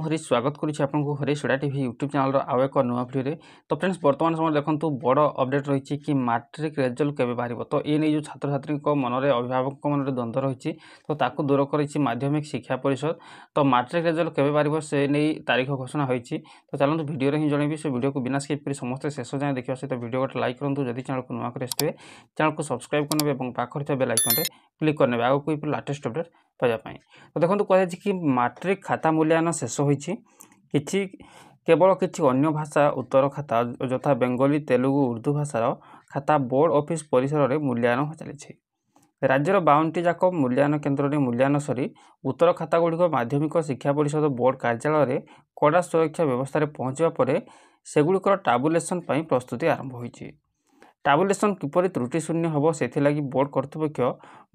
हरी स्वागत करुच्ची आपको हरी सुड़ा TV YouTube channel आउ एक नुआ भिडियो। तो फ्रेंड्स बर्तमान समय देखो बड़ अपडेट रही कि मैट्रिक रिजल्ट केबे बाहर। तो ये नहीं जो छात्र छात्री मन में अभिभावक मन में द्वंद्व रही तो ताकू दूर कर माध्यमिक शिक्षा परिषद। तो मैट्रिक रिजल्ट केबे बाहर से नहीं तारीख घोषणा होती। तो चलते भिडियो ही जनइबी से वीडियो को बिना स्किप कर समस्त शेष जाए देखा सहित वीडियो गोटे लाइक करूँ। जदि चैनल को नुआ कर चैनल को सब्सक्राइब करने और पाखे बेल आइकन क्लिक करने आगे कोई लाटेस्ट अपडेट पाइबापी। तो देखो कहुई कि मैट्रिक खाता मूल्यांकन शेष होती केवल किसी अन्य भाषा उत्तर खाता यथा बेंगली तेलुगु उर्दू भाषार खाता बोर्ड ऑफिस परिसर में मूल्यांकन चली। राज्यर 52टी जाक मूल्यांकन केन्द्र में मूल्यांकन सरी उत्तर खाता गुड़िक माध्यमिक शिक्षा परिषद बोर्ड कार्यालय में कड़ा सुरक्षा व्यवस्था पहुँचा पर सेगुड़िकर टाबुलेसन प्रस्तुति आरंभ होती। टाबुलेसन किपरि त्रुटि शून्य हम से बोर्ड कर्तृपक्ष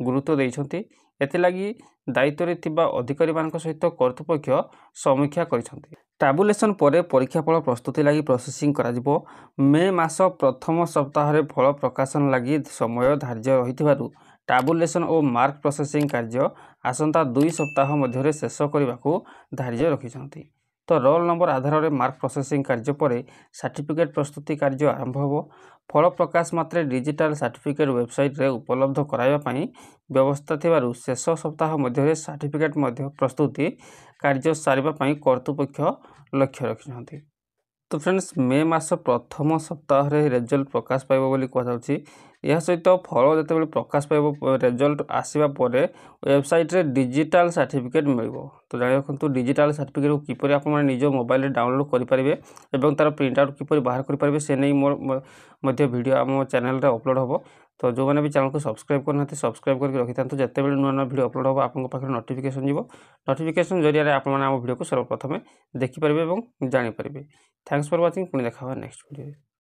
गुरुत्व देइछन्ति। एथिलागी दायित्व रे थिबा अधिकारी मानक सहित कर्तृपक्ष समीक्षा करिसन्ति। टाबुलेसन पर परीक्षाफल प्रस्तुति लगी प्रोसेसिंग करा मे मास प्रथम सप्ताह रे फल प्रकाशन लगी समय धार्य रही। टाबुलेसन और मार्क प्रोसेसिंग कार्य आसंता 2 सप्ताह मध्य शेष करने को धार्य रखिछन्ति। तो रोल नंबर आधार में मार्क प्रोसेसिंग कार्य पर सर्टिफिकेट प्रस्तुति कार्य आरंभ हो। फल प्रकाश मात्रे डिजिटल सर्टिफिकेट वेबसाइट रे उपलब्ध कराइबा व्यवस्था थिबारु शेष सप्ताह मध्य सर्टिफिकेट प्रस्तुति कार्य सारिबा कर्तृपक्ष लक्ष्य रखिछन्ति। तो फ्रेंड्स मे मास प्रथम सप्ताह रे रिजल्ट प्रकाश पाइबो बोली कहुछि। यह सहित फल जिते प्रकाश पाइबो रिजल्ट आसीबा परे वेबसाइट रे डिजिटल सर्टिफिकेट मिलिबो। तो जानि रखंतु डिजिटल सर्टिफिकेट को किपरि आप निज मोबाइल रे डाउनलोड करि परिबे एवं तार प्रिंट आउट किपरि बाहर करि परिबे से नै मोर मध्य वीडियो आम चैनल रे अपलोड होबो। तो जो मैंने भी चैनल को सब्सक्राइब करना सब्सक्राइब करके रखि था। जिते बेले नुआ नुआ वीडियो अपलोड होबो आपन पाखे नोटिफिकेशन जीवो। नोटिफिकेशन जरिया आप वीडियो को सर्वप्रथम देखि परिबे एवं जानि परिबे। Thanks for watching. पुणी देखा नेक्स्ट वीडियो।